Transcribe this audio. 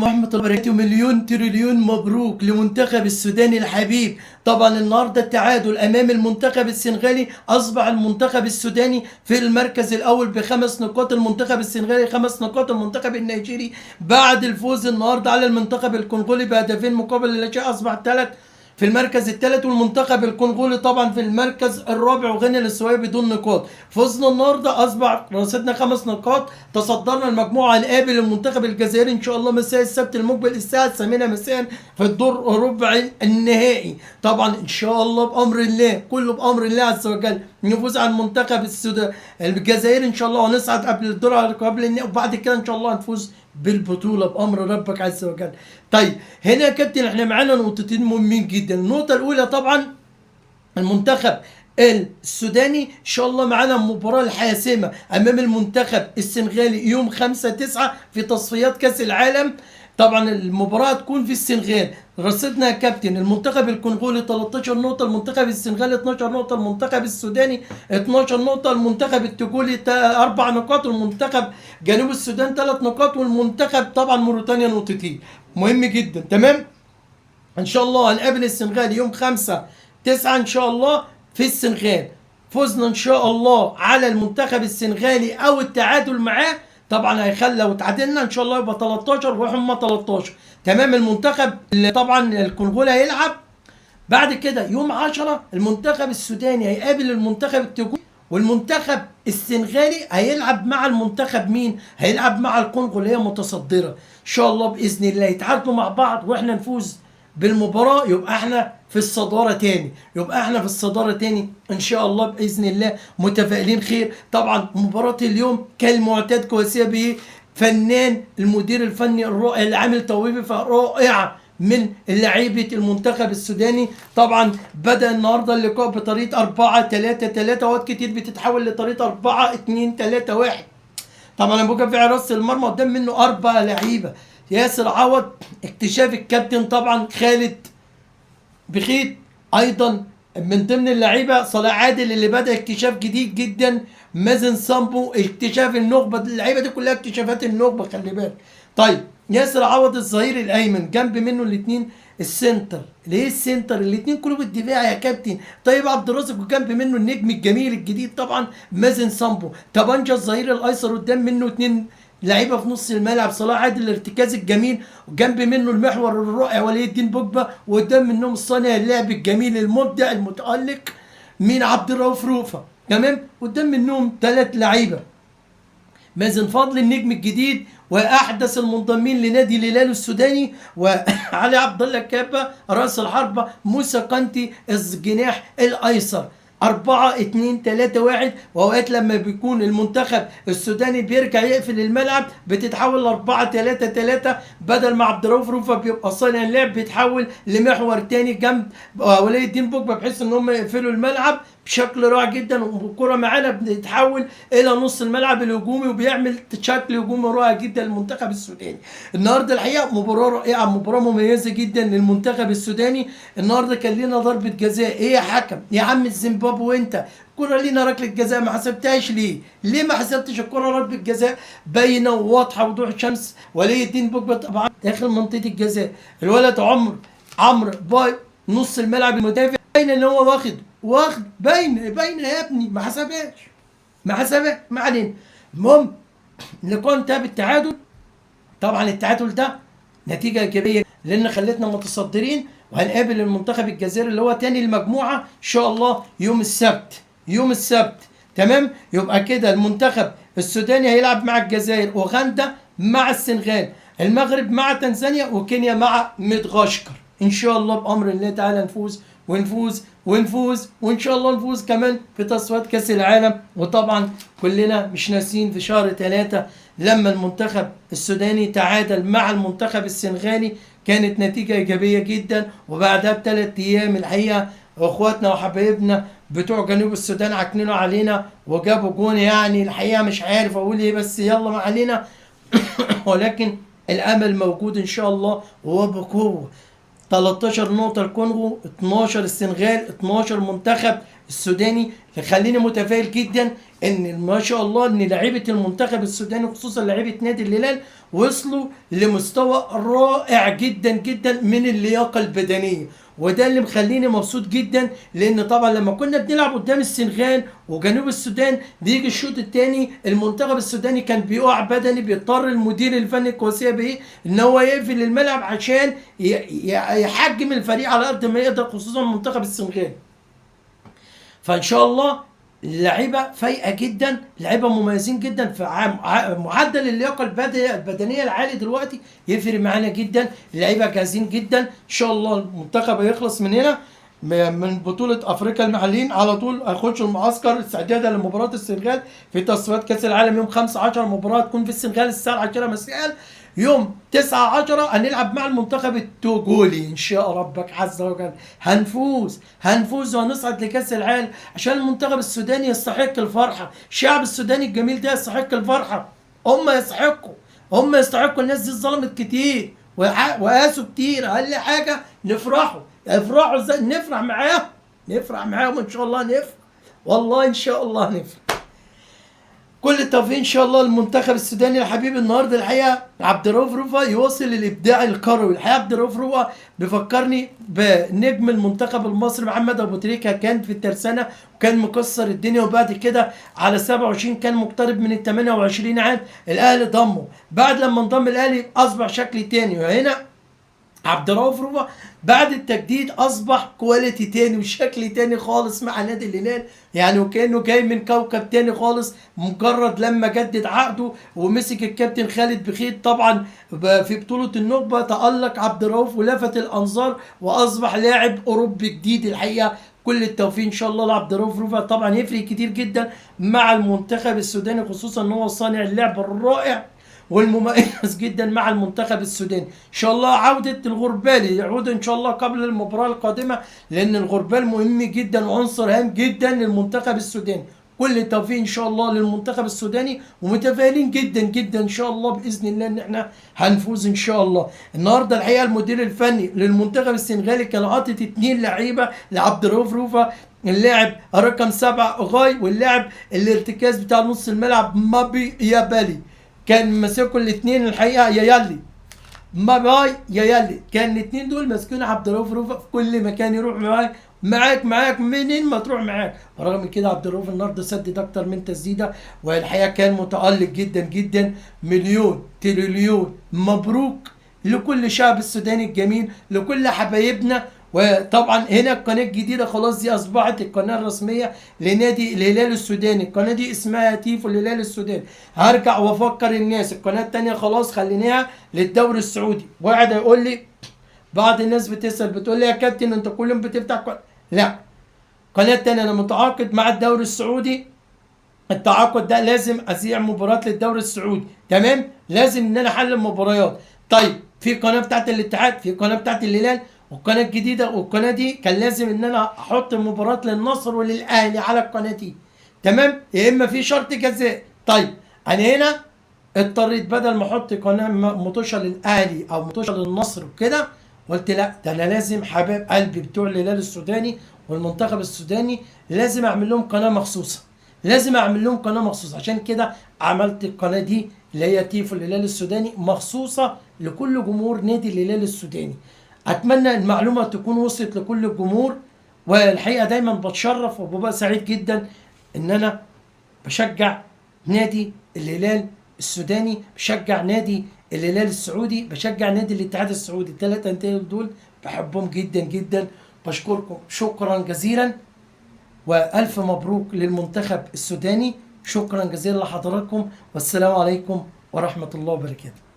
ورحمة الله وبركاته. مليون تريليون مبروك لمنتخب السوداني الحبيب. طبعا النهارده التعادل امام المنتخب السنغالي، اصبح المنتخب السوداني في المركز الاول ب5 نقاط، المنتخب السنغالي 5 نقاط، المنتخب النيجيري بعد الفوز النهارده على المنتخب الكونغولي بهدفين مقابل لا شيء اصبح ثلاث في المركز الثالث، والمنتخب الكونغولي طبعا في المركز الرابع وغينيا الاستوائيه بدون نقاط. فوزنا النهارده اصبح رصيدنا 5 نقاط، تصدرنا المجموعه. هنقابل المنتخب الجزائري ان شاء الله مساء السبت المقبل الساعه 8 مساء في الدور ربع النهائي. طبعا ان شاء الله بامر الله، كله بامر الله عز وجل، نفوز على المنتخب الجزائري ان شاء الله، ونصعد قبل الدور قبل النهائي، وبعد كده ان شاء الله هنفوز بالبطوله بامر ربك عز وجل. طيب هنا يا كابتن احنا معانا نقطتين مهمين جدا. النقطه الاولى طبعا المنتخب السوداني ان شاء الله معانا مباراه الحاسمه امام المنتخب السنغالي يوم 5/9 في تصفيات كاس العالم. طبعا المباراه هتكون في السنغال. رصيدنا يا كابتن المنتخب الكونغولي 13 نقطه، المنتخب السنغالي 12 نقطه، المنتخب السوداني 12 نقطه، المنتخب التوغولي 4 نقاط، والمنتخب جنوب السودان 3 نقاط، والمنتخب طبعا موريتانيا نقطتين. مهم جدا. تمام. ان شاء الله هنقابل السنغال يوم 5/9 ان شاء الله في السنغال. فوزنا ان شاء الله على المنتخب السنغالي او التعادل معاه طبعا هيخلي، لو تعادلنا ان شاء الله يبقى 13 وهم 13. تمام. المنتخب اللي طبعا الكونغولي هيلعب بعد كده يوم 10 المنتخب السوداني هيقابل المنتخب التوغولي، والمنتخب السنغالي هيلعب مع المنتخب مين؟ هيلعب مع الكونغو اللي هي متصدره. ان شاء الله باذن الله يتعادلوا مع بعض واحنا نفوز بالمباراه، يبقى احنا في الصداره تاني، ان شاء الله باذن الله متفائلين خير. طبعا مباراه اليوم كالمعتاد كويسه فنان المدير الفني الرائع اللي عامل توظيفه رائعه من لعيبه المنتخب السوداني. طبعا بدا النهارده اللقاء بطريقه 4-3-3، اوقات كتير بتتحول لطريقه 4-2-3-1. طبعا ابو في راس المرمى قدام منه 4 لعيبه. ياسر عوض، اكتشاف الكابتن طبعا خالد بخيت، ايضا من ضمن اللعيبه صلاح عادل اللي بدا اكتشاف جديد جدا، مازن سامبو اكتشاف النخبه. اللعيبه دي كلها اكتشافات النخبه، خلي بالك. طيب ياسر عوض الظهير الايمن، جنب منه الاثنين السنتر. ليه السنتر؟ الاثنين قلوب الدفاع يا كابتن. طيب عبد الرازق، وجنب منه النجم الجميل الجديد طبعا مازن سامبو. طبنجه الظهير الايسر، قدام منه اثنين لعيبه في نص الملعب، صلاح عادل الارتكاز الجميل، وجنب منه المحور الرائع ولي الدين بوجبا، وقدام منهم صانع اللعب الجميل المبدع المتالق مين؟ عبد الرؤوف رؤفه. تمام. قدام منهم 3 لعيبه، مازن فضل النجم الجديد واحدث المنضمين لنادي الهلال السوداني، وعلي عبد الله كابه راس الحربه، موسى قنتي الجناح الايسر. 4-2-3-1. واوقات لما بيكون المنتخب السوداني بيرجع يقفل الملعب بتتحول ل 4-3-3، بدل ما عبد الرؤوف رؤوفه بيبقى صانع اللعب بيتحول لمحور تاني جنب ولي الدين بوجبا، بحيث ان هم يقفلوا الملعب بشكل رائع جدا. والكره معانا بتتحول الى نص الملعب الهجومي، وبيعمل شكل هجومي رائع جدا للمنتخب السوداني. النهارده الحقيقه مباراه رائعه، مباراه مميزه جدا للمنتخب السوداني. النهارده كان لنا ضربه جزاء. ايه يا حكم يا عم الزيمبابوي انت؟ كرة لينا ركله جزاء ما حسبتهاش ليه؟ ليه ما حسبتش الكرة ركله جزاء باينه وواضحه وضوح الشمس؟ ولي الدين بوجبا طبعا داخل منطقه الجزاء، الولد عمرو باي نص الملعب المدافع، باين ان هو واخد باينه يا ابني، ما حسبها ما علينا. المهم اللقاء انتهى بالتعادل. طبعا التعادل ده نتيجه ايجابيه لان خلتنا متصدرين، وهنقابل المنتخب الجزائري اللي هو تاني المجموعه ان شاء الله يوم السبت. تمام. يبقى كده المنتخب السوداني هيلعب مع الجزائر، اوغندا مع السنغال، المغرب مع تنزانيا، وكينيا مع مدغشقر. ان شاء الله بامر الله تعالى نفوز وان شاء الله نفوز كمان في تصفيات كاس العالم. وطبعا كلنا مش ناسين في شهر 3 لما المنتخب السوداني تعادل مع المنتخب السنغالي، كانت نتيجة إيجابية جدا. وبعدها ب3 أيام الحقيقة اخواتنا وحبايبنا بتوع جنوب السودان عكننوا علينا وجابوا جون. يعني الحقيقة مش عارف اقول ايه، بس يلا ما علينا. ولكن الامل موجود ان شاء الله وبقوة. 13 نقطة الكونغو، 12 السنغال، 12 منتخب السوداني خليني متفائل جدا ان ما شاء الله ان لعيبه المنتخب السوداني خصوصا لعيبه نادي الهلال وصلوا لمستوى رائع جدا جدا من اللياقه البدنيه، وده اللي مخليني مبسوط جدا. لان طبعا لما كنا بنلعب قدام السنغال وجنوب السودان بيجي الشوط الثاني المنتخب السوداني كان بيقع بدني، بيضطر المدير الفني الكواسيه بيه ان هو يقفل الملعب عشان يحجم الفريق على قد ما يقدر خصوصا منتخب السنغال. فان شاء الله اللعيبه فايقه جدا، لعيبه مميزين جدا في معدل اللياقه البدنيه العالي دلوقتي يفرق معانا جدا. اللعيبه جاهزين جدا ان شاء الله. المنتخب هيخلص من هنا من بطوله افريقيا المحليين على طول هيخش المعسكر استعدادا لمباراه السنغال في تصفيات كاس العالم يوم 15. مباراه تكون في السنغال الساعه 10 مساء. يوم 9/10 هنلعب مع المنتخب التوغولي ان شاء ربك عز وجل. هنفوز وهنصعد لكاس العالم عشان المنتخب السوداني يستحق الفرحه. الشعب السوداني الجميل ده يستحق الفرحه. هم يستحقوا. الناس دي اتظلمت كتير وقاسوا كتير. اقل حاجه افرحوا ازاي؟ نفرح معاهم ان شاء الله. والله ان شاء الله نفرح. كل التوفيق ان شاء الله للمنتخب السوداني الحبيب. النهارده الحقيقه عبد الرؤوف رؤوفة يواصل الابداع الكروي. الحقيقه عبد الرؤوف رؤوفة بيفكرني بنجم المنتخب المصري محمد ابو تريكه، كان في الترسانه وكان مكسر الدنيا، وبعد كده على 27 كان مقترب من ال 28 عام الاهلي ضمه. بعد لما انضم الاهلي اصبح شكل تاني، وهنا عبد الرؤوف رؤوفة بعد التجديد اصبح كواليتي تاني وشكل تاني خالص مع نادي الهلال، يعني وكانه جاي من كوكب تاني خالص. مجرد لما جدد عقده ومسك الكابتن خالد بخيت طبعا في بطوله النخبه تالق عبد الرؤوف ولفت الانظار واصبح لاعب اوروبي جديد. الحقيقه كل التوفيق ان شاء الله لعبد الرؤوف رؤوفة. طبعا يفرق كتير جدا مع المنتخب السوداني خصوصا ان هو صانع اللعب الرائع والمميز جدا مع المنتخب السوداني. ان شاء الله عودة الغربال يعود ان شاء الله قبل المباراة القادمة، لان الغربال مهم جدا وعنصر هام جدا للمنتخب السوداني. كل التوفيق ان شاء الله للمنتخب السوداني ومتفائلين جدا جدا ان شاء الله باذن الله ان احنا هنفوز ان شاء الله. النهارده الحقيقه المدير الفني للمنتخب السنغالي كان عاطط 2 لعيبه لعبد الرؤوف رؤوفة، اللاعب رقم 7 غاي واللاعب الارتكاز بتاع نص الملعب مابي يابالي. كان ماسكوا الاثنين الحقيقه يا يلي كان الاثنين دول ماسكين عبد الرؤوف رؤوفة في كل مكان يروح معاك منين ما تروح معاك. رغم كده عبد الرؤوف النهارده سدد اكتر من تسديده، والحقيقه كان متالق جدا جدا. مليون تريليون مبروك لكل شعب السوداني الجميل، لكل حبايبنا. وطبعا هنا القناه الجديده خلاص دي اصبحت القناه الرسميه لنادي الهلال السوداني. القناه دي اسمها تيفو الهلال السوداني. هرجع وافكر الناس القناه الثانيه خلاص خليناها للدوري السعودي. واحد هيقول لي بعض الناس بتسال بتقول لي يا كابتن انت كل يوم بتفتح قناه. لا، قناه ثانيه انا متعاقد مع الدوري السعودي. التعاقد ده لازم اذيع مباراه للدوري السعودي، تمام؟ لازم ان انا احلل مباريات. طيب في قناه بتاعت الاتحاد، في قناه بتاعت الهلال، والقناه الجديده، والقناه دي كان لازم ان انا احط مباراه للنصر وللاهلي على القناه دي، تمام؟ يا اما في شرط جزاء. طيب انا هنا اضطريت بدل ما احط قناه مطوشه للاهلي او مطوشه للنصر وكده، قلت لا ده انا لازم حبايب قلبي بتوع الهلال السوداني والمنتخب السوداني لازم اعمل لهم قناه مخصوصه. عشان كده عملت القناه دي اللي هي تيفو الهلال السوداني مخصوصه لكل جمهور نادي الهلال السوداني. اتمنى المعلومه تكون وصلت لكل الجمهور، والحقيقه دايما بتشرف وببقى سعيد جدا ان انا بشجع نادي الهلال السوداني، بشجع نادي الهلال السعودي، بشجع نادي الاتحاد السعودي. ال3 انديه دول بحبهم جدا جدا. بشكركم شكرا جزيلا، والف مبروك للمنتخب السوداني. شكرا جزيلا لحضراتكم، والسلام عليكم ورحمه الله وبركاته.